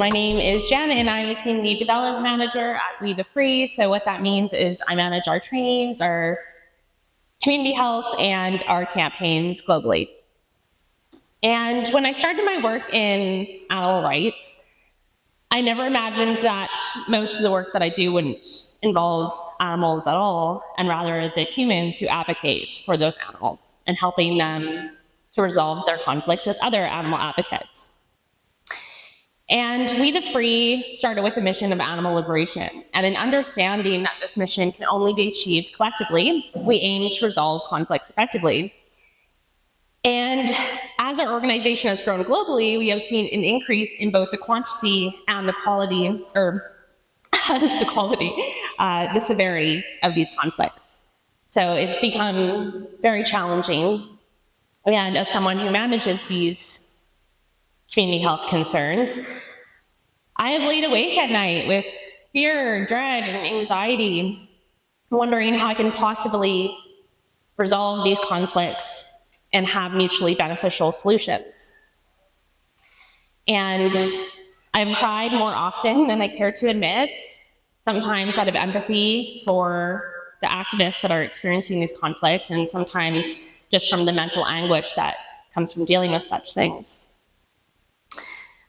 My name is Jen, and I'm the Community Development Manager at We the Free. So what that means is I manage our trainings, our community health, and our campaigns globally. And when I started my work in animal rights, I never imagined that most of the work that I do wouldn't involve animals at all, and rather the humans who advocate for those animals and helping them to resolve their conflicts with other animal advocates. And We the Free started with a mission of animal liberation, and an understanding that this mission can only be achieved collectively, we aim to resolve conflicts effectively. And as our organization has grown globally, we have seen an increase in both the quantity and the quality, the severity of these conflicts. So it's become very challenging. And as someone who manages these community health concerns, I have laid awake at night with fear, dread, and anxiety, wondering how I can possibly resolve these conflicts and have mutually beneficial solutions. And I've cried more often than I care to admit, sometimes out of empathy for the activists that are experiencing these conflicts, and sometimes just from the mental anguish that comes from dealing with such things.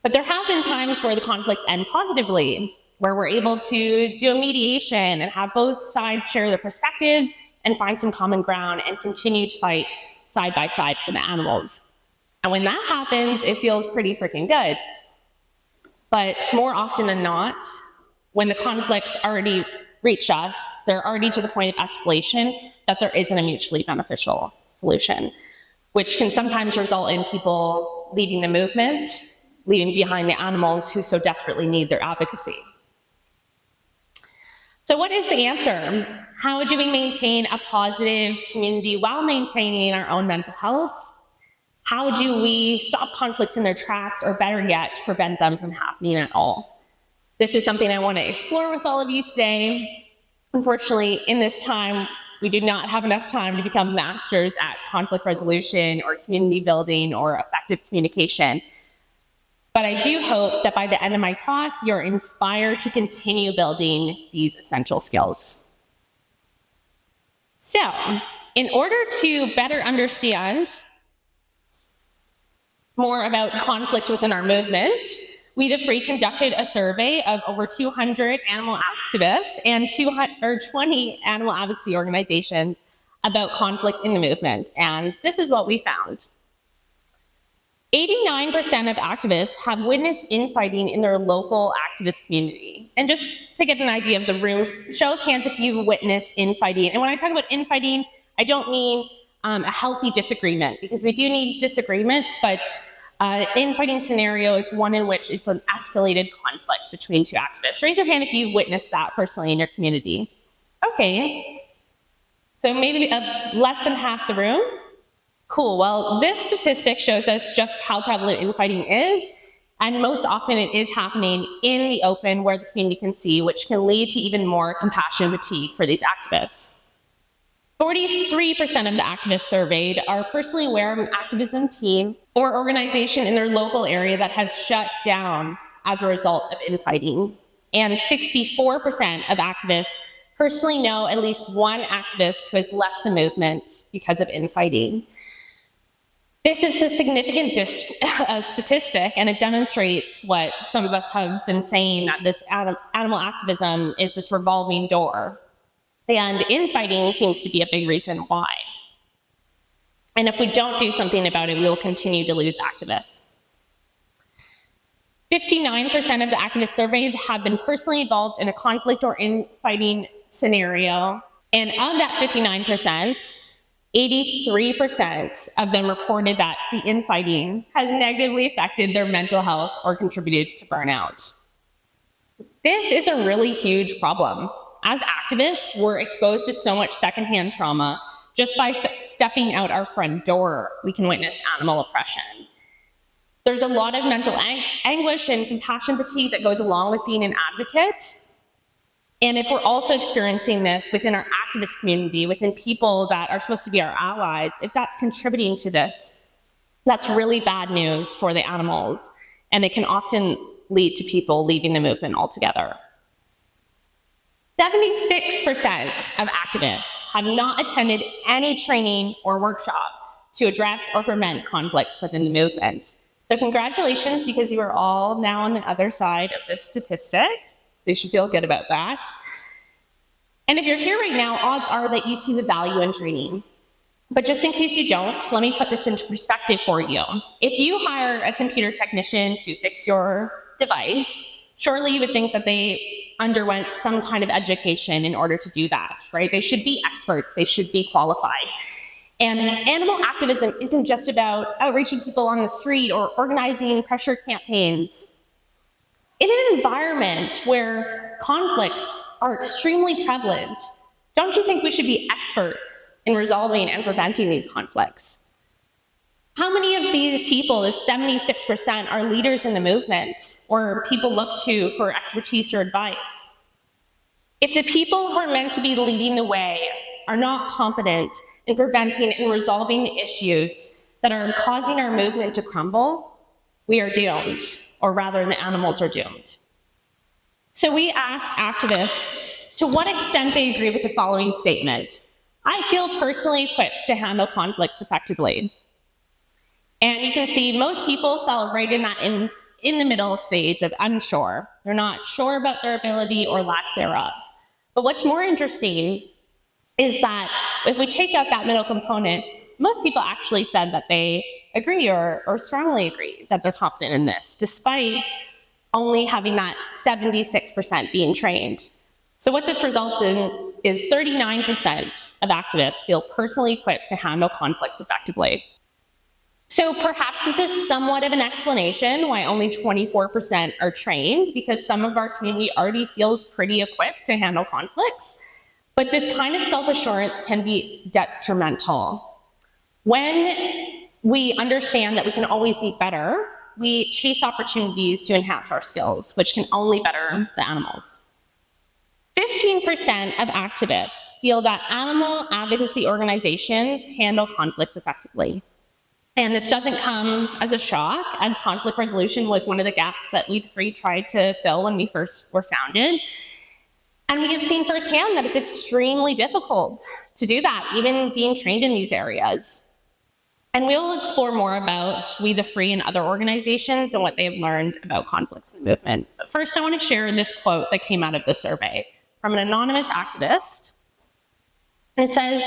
But there have been times where the conflicts end positively, where we're able to do a mediation and have both sides share their perspectives and find some common ground and continue to fight side by side for the animals. And when that happens, it feels pretty freaking good. But more often than not, when the conflicts already reach us, they're already to the point of escalation that there isn't a mutually beneficial solution, which can sometimes result in people leaving the movement, leaving behind the animals who so desperately need their advocacy. So what is the answer? How do we maintain a positive community while maintaining our own mental health? How do we stop conflicts in their tracks, or better yet, prevent them from happening at all? This is something I want to explore with all of you today. Unfortunately, in this time, we do not have enough time to become masters at conflict resolution or community building or effective communication. But I do hope that by the end of my talk, you're inspired to continue building these essential skills. So, in order to better understand more about conflict within our movement, We the Free conducted a survey of over 200 animal activists and 20 animal advocacy organizations about conflict in the movement. And this is what we found. 89% of activists have witnessed infighting in their local activist community. And just to get an idea of the room, show of hands if you've witnessed infighting. And when I talk about infighting, I don't mean a healthy disagreement, because we do need disagreements, but infighting scenario is one in which it's an escalated conflict between two activists. Raise your hand if you've witnessed that personally in your community. Okay, so maybe less than half the room. Cool, well, this statistic shows us just how prevalent infighting is, and most often it is happening in the open where the community can see, which can lead to even more compassion fatigue for these activists. 43% of the activists surveyed are personally aware of an activism team or organization in their local area that has shut down as a result of infighting. And 64% of activists personally know at least one activist who has left the movement because of infighting. This is a significant statistic, and it demonstrates what some of us have been saying, that this animal activism is this revolving door. And infighting seems to be a big reason why. And if we don't do something about it, we will continue to lose activists. 59% of the activists surveyed have been personally involved in a conflict or infighting scenario. And of that 59%, 83% of them reported that the infighting has negatively affected their mental health or contributed to burnout. This is a really huge problem. As activists, we're exposed to so much secondhand trauma. Just by stepping out our front door, we can witness animal oppression. There's a lot of mental anguish and compassion fatigue that goes along with being an advocate. And if we're also experiencing this within our activist community, within people that are supposed to be our allies, if that's contributing to this, that's really bad news for the animals. And it can often lead to people leaving the movement altogether. 76% of activists have not attended any training or workshop to address or prevent conflicts within the movement. So congratulations, because you are all now on the other side of this statistic. So you should feel good about that. And if you're here right now, odds are that you see the value in training. But just in case you don't, let me put this into perspective for you. If you hire a computer technician to fix your device, surely you would think that they underwent some kind of education in order to do that, right? They should be experts, they should be qualified. And animal activism isn't just about outreaching people on the street or organizing pressure campaigns. In an environment where conflicts are extremely prevalent, don't you think we should be experts in resolving and preventing these conflicts? How many of these people, the 76%, are leaders in the movement or people look to for expertise or advice? If the people who are meant to be leading the way are not competent in preventing and resolving the issues that are causing our movement to crumble, we are doomed, or rather the animals are doomed. So we asked activists to what extent they agree with the following statement: I feel personally equipped to handle conflicts effectively. And you can see most people fell right in that in the middle stage of unsure. They're not sure about their ability or lack thereof. But what's more interesting is that if we take out that middle component, most people actually said that they agree or strongly agree that they're confident in this, despite only having that 76% being trained. So what this results in is 39% of activists feel personally equipped to handle conflicts effectively. So perhaps this is somewhat of an explanation why only 24% are trained, because some of our community already feels pretty equipped to handle conflicts. But this kind of self-assurance can be detrimental. When we understand that we can always be better, we chase opportunities to enhance our skills, which can only better the animals. 15% of activists feel that animal advocacy organizations handle conflicts effectively. And this doesn't come as a shock, as conflict resolution was one of the gaps that Lead Free tried to fill when we first were founded. And we have seen firsthand that it's extremely difficult to do that, even being trained in these areas. And we'll explore more about We the Free and other organizations and what they have learned about conflicts in the movement. But first, I want to share this quote that came out of the survey from an anonymous activist. And it says,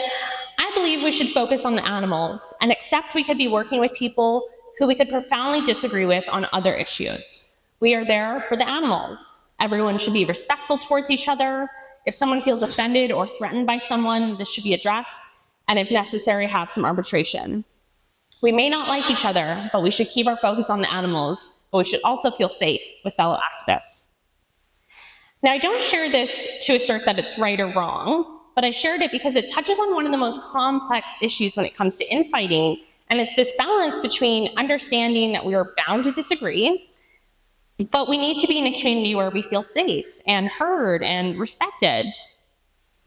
I believe we should focus on the animals and accept we could be working with people who we could profoundly disagree with on other issues. We are there for the animals. Everyone should be respectful towards each other. If someone feels offended or threatened by someone, this should be addressed, and if necessary, have some arbitration. We may not like each other, but we should keep our focus on the animals, but we should also feel safe with fellow activists. Now, I don't share this to assert that it's right or wrong, but I shared it because it touches on one of the most complex issues when it comes to infighting, and it's this balance between understanding that we are bound to disagree, but we need to be in a community where we feel safe and heard and respected.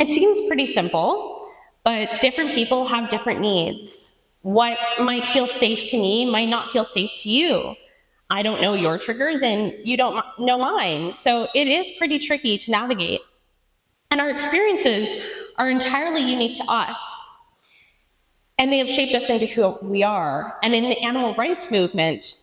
It seems pretty simple, but different people have different needs. What might feel safe to me might not feel safe to you. I don't know your triggers and you don't know mine. So it is pretty tricky to navigate. And our experiences are entirely unique to us. And they have shaped us into who we are. And in the animal rights movement,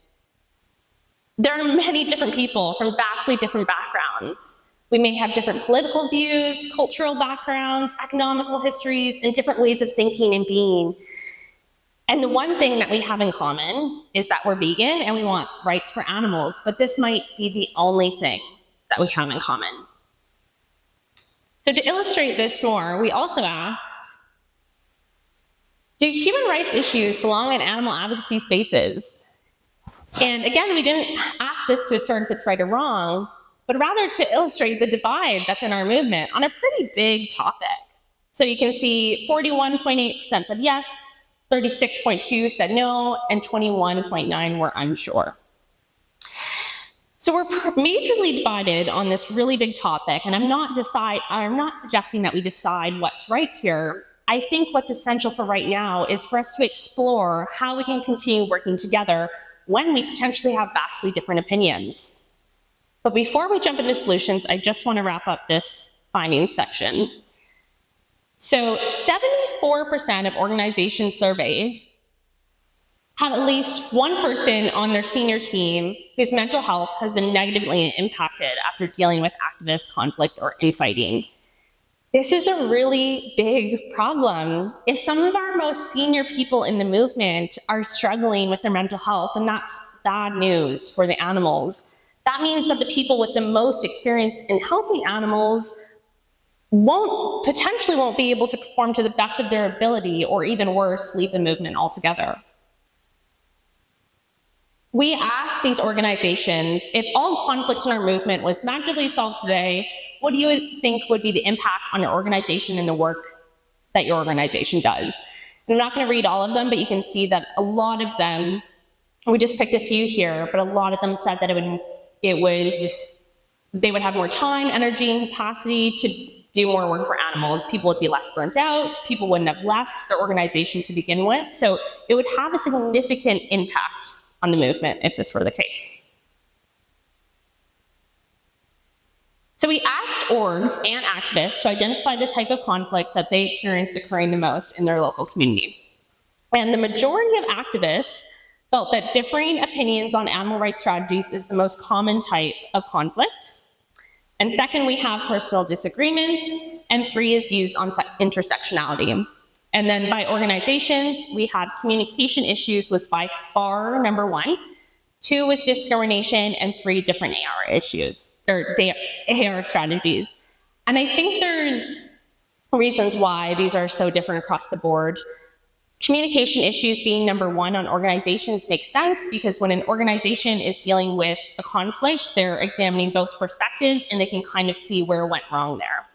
there are many different people from vastly different backgrounds. We may have different political views, cultural backgrounds, economical histories, and different ways of thinking and being. And the one thing that we have in common is that we're vegan and we want rights for animals, but this might be the only thing that we have in common. So to illustrate this more, we also asked, do human rights issues belong in animal advocacy spaces? And again, we didn't ask this to assert if it's right or wrong, but rather to illustrate the divide that's in our movement on a pretty big topic. So you can see 41.8% said yes, 36.2% said no, and 21.9% were unsure. So we're majorly divided on this really big topic, and I'm not suggesting that we decide what's right here. I think what's essential for right now is for us to explore how we can continue working together when we potentially have vastly different opinions. But before we jump into solutions, I just want to wrap up this findings section. So 74% of organizations surveyed have at least one person on their senior team whose mental health has been negatively impacted after dealing with activist conflict or infighting. This is a really big problem. If some of our most senior people in the movement are struggling with their mental health, and that's bad news for the animals, that means that the people with the most experience in helping animals potentially won't be able to perform to the best of their ability, or even worse, leave the movement altogether. We asked these organizations, if all conflicts in our movement was magically solved today, what do you think would be the impact on your organization and the work that your organization does? I'm not going to read all of them, but you can see that a lot of them, we just picked a few here, but a lot of them said that they would have more time, energy, and capacity to do more work for animals. People would be less burnt out. People wouldn't have left their organization to begin with. So it would have a significant impact on the movement if this were the case. So we asked orgs and activists to identify the type of conflict that they experienced occurring the most in their local community. And the majority of activists felt that differing opinions on animal rights strategies is the most common type of conflict. And second, we have personal disagreements. And 3 is views on intersectionality. And then by organizations, we had communication issues was by far number 1, 2 was discrimination, and 3 different AR issues, or AR strategies. And I think there's reasons why these are so different across the board. Communication issues being number 1 on organizations makes sense, because when an organization is dealing with a conflict, they're examining both perspectives and they can kind of see where it went wrong there.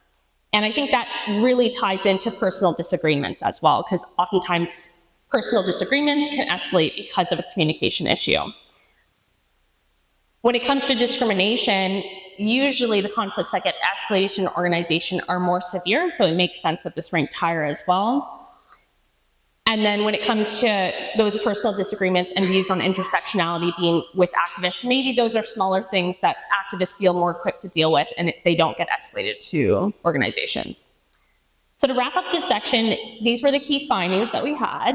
And I think that really ties into personal disagreements as well, because oftentimes personal disagreements can escalate because of a communication issue. When it comes to discrimination, usually the conflicts that get escalated in an organization are more severe, so it makes sense that this ranked higher as well. And then when it comes to those personal disagreements and views on intersectionality being with activists, maybe those are smaller things that activists feel more equipped to deal with and they don't get escalated to organizations. So to wrap up this section, these were the key findings that we had.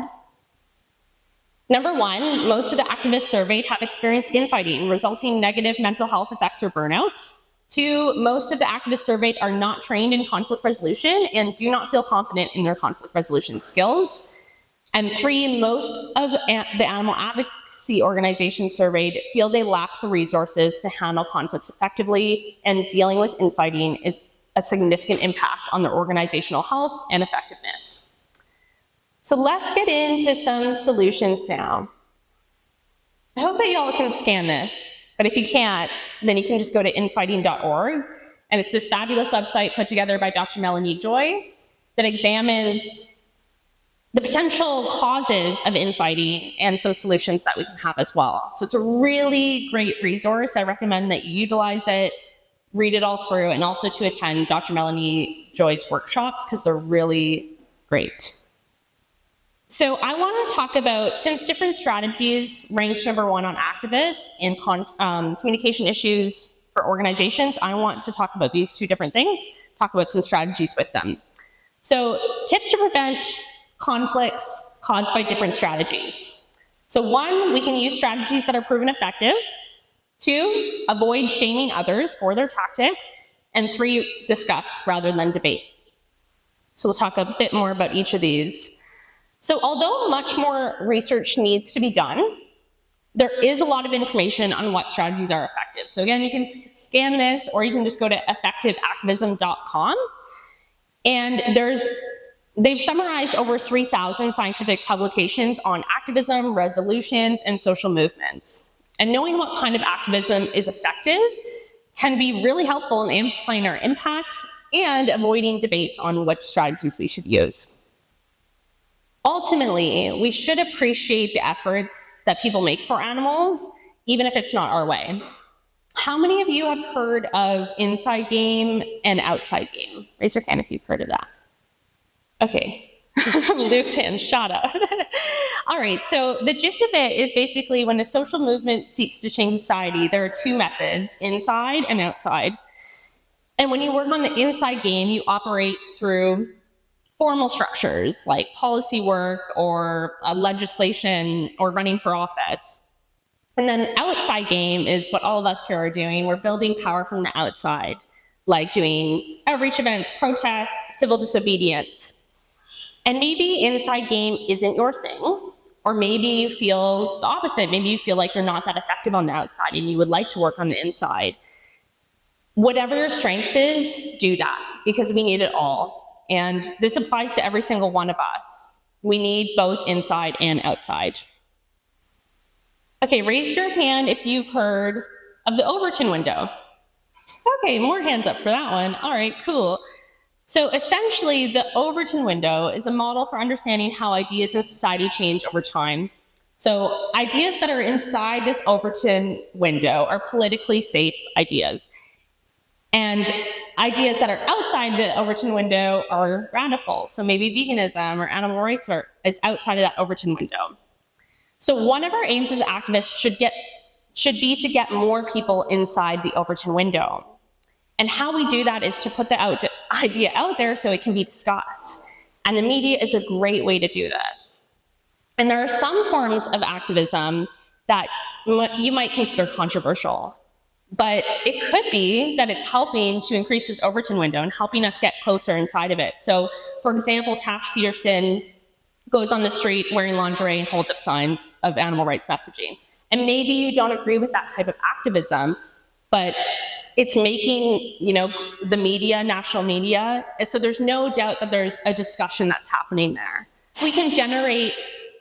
Number 1, most of the activists surveyed have experienced infighting, resulting in negative mental health effects or burnout. 2, most of the activists surveyed are not trained in conflict resolution and do not feel confident in their conflict resolution skills. And 3, most of the animal advocacy organizations surveyed feel they lack the resources to handle conflicts effectively, and dealing with infighting is a significant impact on their organizational health and effectiveness. So let's get into some solutions now. I hope that y'all can scan this, but if you can't, then you can just go to infighting.org, and it's this fabulous website put together by Dr. Melanie Joy that examines the potential causes of infighting and some solutions that we can have as well. So it's a really great resource. I recommend that you utilize it, read it all through, and also to attend Dr. Melanie Joy's workshops, because they're really great. So I want to talk about, since different strategies ranked number 1 on activists in communication issues for organizations, I want to talk about these 2 different things, talk about some strategies with them. So tips to prevent conflicts caused by different strategies. So 1, we can use strategies that are proven effective. 2, avoid shaming others for their tactics. And 3, discuss rather than debate. So we'll talk a bit more about each of these. So although much more research needs to be done, there is a lot of information on what strategies are effective. So again, you can scan this, or you can just go to effectiveactivism.com. And they've summarized over 3,000 scientific publications on activism, revolutions, and social movements. And knowing what kind of activism is effective can be really helpful in amplifying our impact and avoiding debates on which strategies we should use. Ultimately, we should appreciate the efforts that people make for animals, even if it's not our way. How many of you have heard of inside game and outside game? Raise your hand if you've heard of that. Okay, Luke's hand shot up. All right, so the gist of it is basically when a social movement seeks to change society, there are two methods, inside and outside. And when you work on the inside game, you operate through formal structures like policy work or legislation or running for office. And then outside game is what all of us here are doing. We're building power from the outside, like doing outreach events, protests, civil disobedience. And maybe inside game isn't your thing, or maybe you feel the opposite. Maybe you feel like you're not that effective on the outside and you would like to work on the inside. Whatever your strength is, do that, because we need it all. And this applies to every single one of us. We need both inside and outside. Okay, raise your hand if you've heard of the Overton window. Okay, more hands up for that one. All right, cool. So essentially, the Overton window is a model for understanding how ideas in society change over time. So ideas that are inside this Overton window are politically safe ideas. And ideas that are outside the Overton window are radical. So maybe veganism or animal rights is outside of that Overton window. So one of our aims as activists should be to get more people inside the Overton window. And how we do that is to put the idea out there so it can be discussed. And the media is a great way to do this. And there are some forms of activism that you might consider controversial. But it could be that it's helping to increase this Overton window and helping us get closer inside of it. So, for example, Tash Peterson goes on the street wearing lingerie and holds up signs of animal rights messaging. And maybe you don't agree with that type of activism, but it's making, the media, national media. And so there's no doubt that there's a discussion that's happening there. We can generate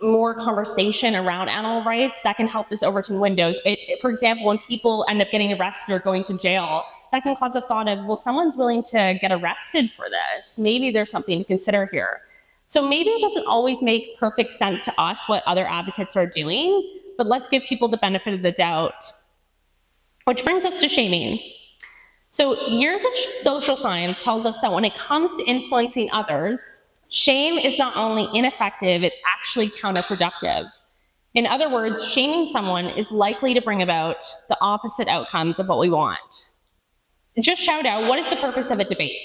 more conversation around animal rights that can help this Overton windows. For example, when people end up getting arrested or going to jail, that can cause a thought of, well, someone's willing to get arrested for this. Maybe there's something to consider here. So maybe it doesn't always make perfect sense to us what other advocates are doing, but let's give people the benefit of the doubt. Which brings us to shaming. So years of social science tells us that when it comes to influencing others, shame is not only ineffective, it's actually counterproductive. In other words, shaming someone is likely to bring about the opposite outcomes of what we want. Just shout out, what is the purpose of a debate?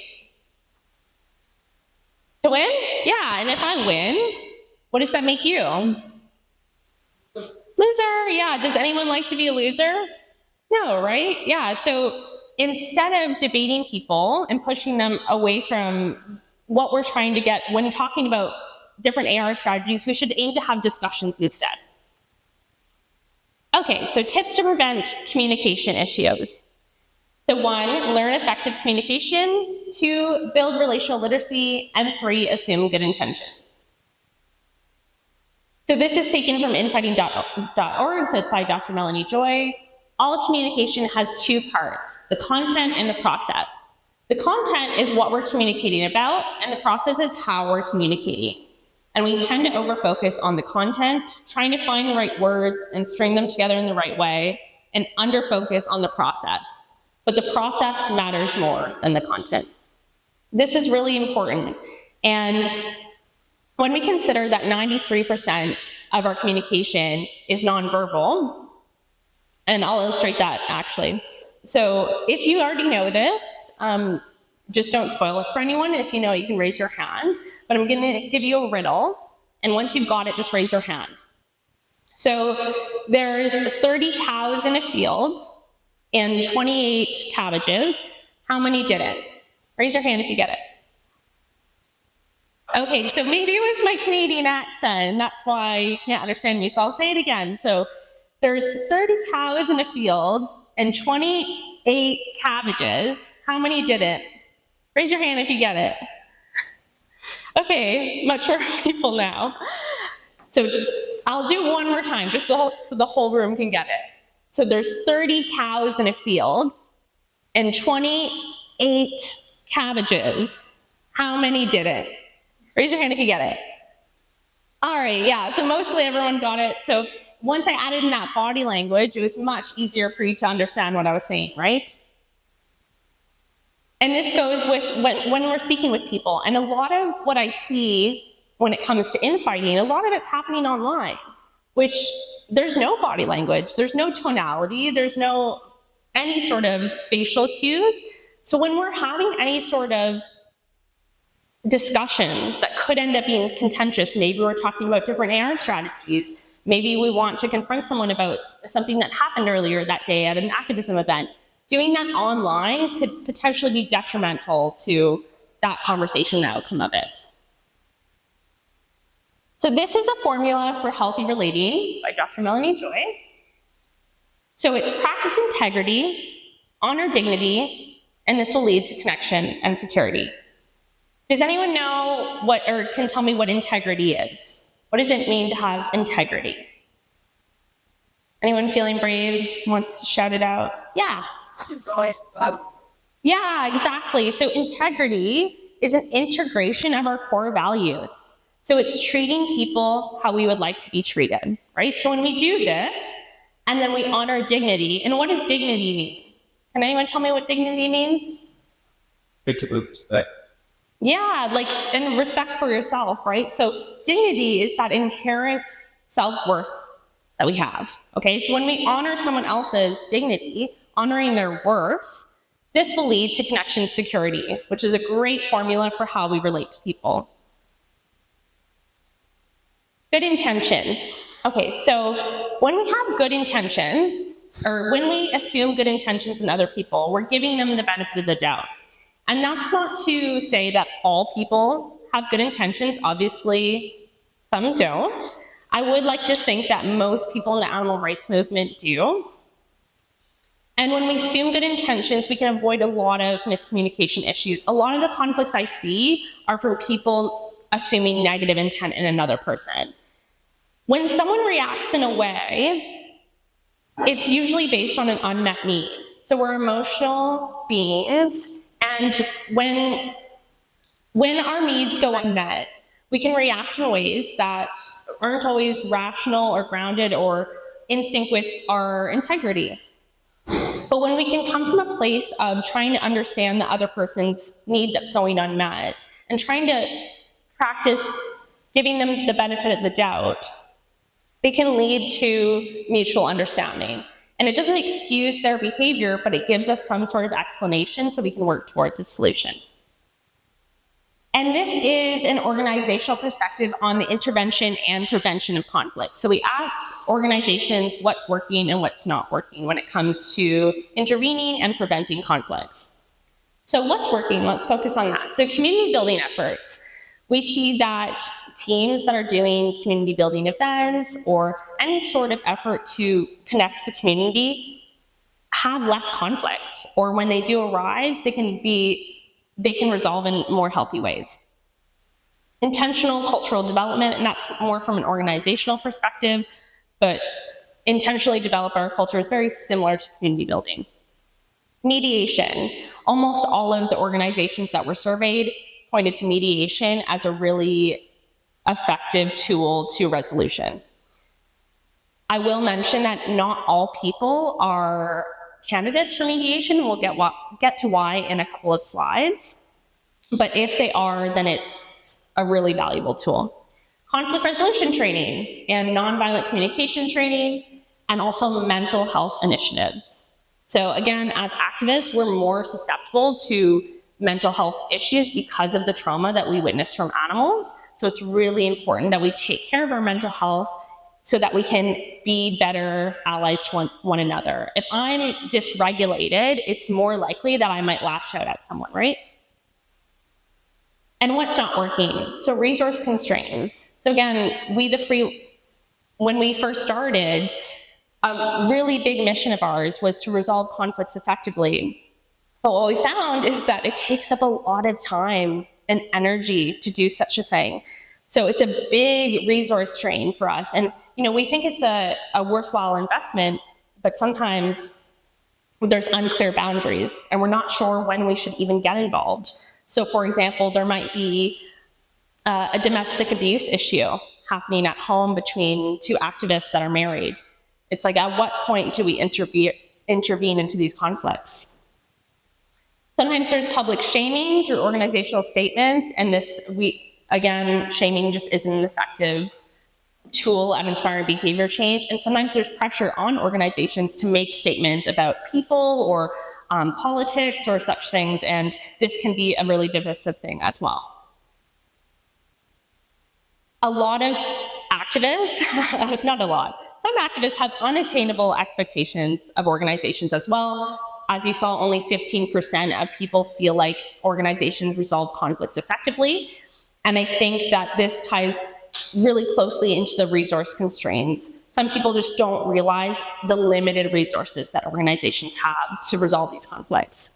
To win? Yeah, and if I win, what does that make you? Loser, yeah. Does anyone like to be a loser? No, right? Yeah, so instead of debating people and pushing them away from what we're trying to get when talking about different AR strategies, we should aim to have discussions instead. Okay, so tips to prevent communication issues. So 1, learn effective communication. 2, build relational literacy. And 3, assume good intentions. So this is taken from infighting.org, so it's by Dr. Melanie Joy. All communication has 2 parts, the content and the process. The content is what we're communicating about, and the process is how we're communicating. And we tend to overfocus on the content, trying to find the right words and string them together in the right way, and underfocus on the process. But the process matters more than the content. This is really important. And when we consider that 93% of our communication is nonverbal, and I'll illustrate that actually. So if you already know this, just don't spoil it for anyone. If you know it, you can raise your hand. But I'm going to give you a riddle, and once you've got it, just raise your hand. So there's 30 cows in a field and 28 cabbages. How many did it? Raise your hand if you get it. Okay, so maybe it was my Canadian accent. That's why you can't understand me. So I'll say it again. So there's 30 cows in a field and 28 cabbages. How many did it? Raise your hand if you get it. Okay, much more people now. So I'll do one more time, just so the whole room can get it. So there's 30 cows in a field and 28 cabbages. How many did it? Raise your hand if you get it. All right, yeah, so mostly everyone got it. So once I added in that body language, it was much easier for you to understand what I was saying, right? And this goes with when we're speaking with people. And a lot of what I see when it comes to infighting, a lot of it's happening online, which there's no body language, there's no tonality, there's no any sort of facial cues. So when we're having any sort of discussion that could end up being contentious, maybe we're talking about different AR strategies, maybe we want to confront someone about something that happened earlier that day at an activism event, doing that online could potentially be detrimental to that conversation, the outcome of it. So this is a formula for healthy relating by Dr. Melanie Joy. So it's practice integrity, honor dignity, and this will lead to connection and security. Does anyone know what, or can tell me what integrity is? What does it mean to have integrity? Anyone feeling brave, wants to shout it out? Yeah. Yeah, exactly. So integrity is an integration of our core values. So it's treating people how we would like to be treated, right? So when we do this, and then we honor dignity, and what does dignity mean? Can anyone tell me what dignity means? Respect. Yeah, like, and respect for yourself, right? So dignity is that inherent self-worth that we have, okay? So when we honor someone else's dignity, honoring their worth, this will lead to connection security, which is a great formula for how we relate to people. Good intentions. Okay, so when we have good intentions, or when we assume good intentions in other people, we're giving them the benefit of the doubt. And that's not to say that all people have good intentions. Obviously, some don't. I would like to think that most people in the animal rights movement do. And when we assume good intentions, we can avoid a lot of miscommunication issues. A lot of the conflicts I see are from people assuming negative intent in another person. When someone reacts in a way, it's usually based on an unmet need. So we're emotional beings, and when our needs go unmet, we can react in ways that aren't always rational or grounded or in sync with our integrity. But when we can come from a place of trying to understand the other person's need that's going unmet and trying to practice giving them the benefit of the doubt, it can lead to mutual understanding. And it doesn't excuse their behavior, but it gives us some sort of explanation so we can work toward the solution. And this is an organizational perspective on the intervention and prevention of conflict. So we ask organizations what's working and what's not working when it comes to intervening and preventing conflicts. So what's working? Let's focus on that. So community building efforts. We see that teams that are doing community building events or any sort of effort to connect the community have less conflicts, or when they do arise, they can resolve in more healthy ways. Intentional cultural development, and that's more from an organizational perspective, but intentionally develop our culture is very similar to community building. Mediation. Almost all of the organizations that were surveyed pointed to mediation as a really effective tool to resolution. I will mention that not all people are candidates for mediation. We'll get to why in a couple of slides. But if they are, then it's a really valuable tool. Conflict resolution training and nonviolent communication training, and also mental health initiatives. So again, as activists, we're more susceptible to mental health issues because of the trauma that we witness from animals. So it's really important that we take care of our mental health so that we can be better allies to one another. If I'm dysregulated, it's more likely that I might lash out at someone, right? And what's not working? So resource constraints. So again, when we first started, a really big mission of ours was to resolve conflicts effectively. But what we found is that it takes up a lot of time and energy to do such a thing. So it's a big resource strain for us. And we think it's a worthwhile investment, but sometimes there's unclear boundaries and we're not sure when we should even get involved. So for example, there might be a domestic abuse issue happening at home between two activists that are married. It's like, at what point do we intervene into these conflicts? Sometimes there's public shaming through organizational statements, and Again, shaming just isn't an effective tool at inspiring behavior change. And sometimes there's pressure on organizations to make statements about people or politics or such things. And this can be a really divisive thing as well. A lot of activists, not a lot, some activists have unattainable expectations of organizations as well. As you saw, only 15% of people feel like organizations resolve conflicts effectively. And I think that this ties really closely into the resource constraints. Some people just don't realize the limited resources that organizations have to resolve these conflicts.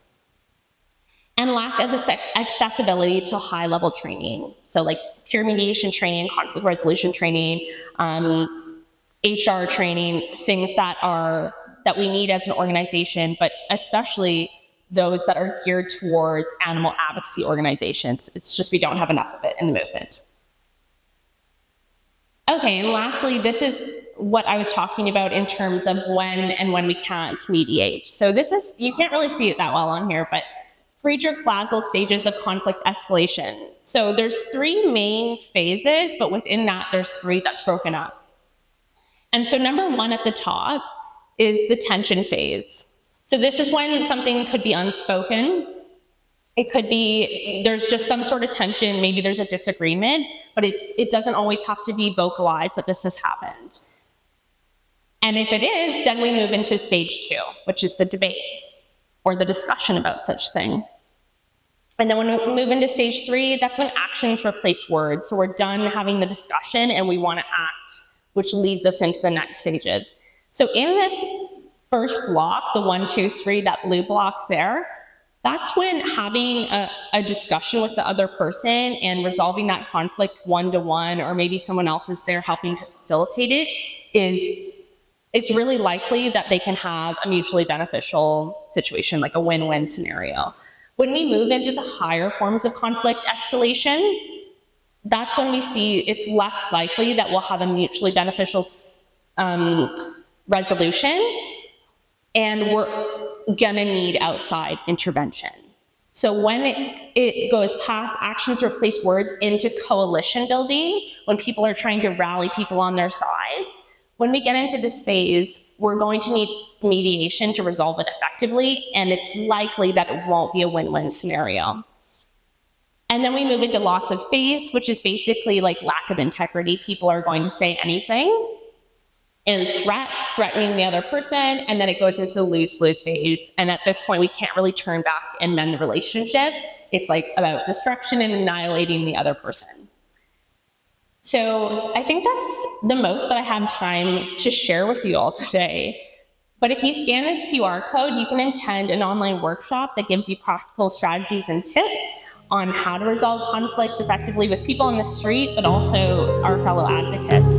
And lack of accessibility to high-level training. So like peer mediation training, conflict resolution training, HR training, things that we need as an organization, but especially those that are geared towards animal advocacy organizations. It's just we don't have enough of it in the movement. Okay, and lastly, this is what I was talking about in terms of when we can't mediate. So this is, you can't really see it that well on here, but Friedrich-Glasl stages of conflict escalation. So there's 3 main phases, but within that, there's 3 that's broken up. And so number 1 at the top is the tension phase. So this is when something could be unspoken. It could be, there's just some sort of tension, maybe there's a disagreement, but it doesn't always have to be vocalized that this has happened. And if it is, then we move into stage 2, which is the debate or the discussion about such thing. And then when we move into stage 3, that's when actions replace words. So we're done having the discussion and we want to act, which leads us into the next stages. So in this first block, the 1, 2, 3, that blue block there, that's when having a discussion with the other person and resolving that conflict one-to-one, or maybe someone else is there helping to facilitate it, it's really likely that they can have a mutually beneficial situation, like a win-win scenario. When we move into the higher forms of conflict escalation, that's when we see it's less likely that we'll have a mutually beneficial resolution, and we're gonna need outside intervention. So when it goes past actions replace words into coalition building, when people are trying to rally people on their sides, when we get into this phase, we're going to need mediation to resolve it effectively, and it's likely that it won't be a win-win scenario. And then we move into loss of face, which is basically like lack of integrity. People are going to say anything, and threatening the other person, and then it goes into the lose-lose phase. And at this point, we can't really turn back and mend the relationship. It's like about destruction and annihilating the other person. So I think that's the most that I have time to share with you all today. But if you scan this QR code, you can attend an online workshop that gives you practical strategies and tips on how to resolve conflicts effectively with people on the street, but also our fellow advocates.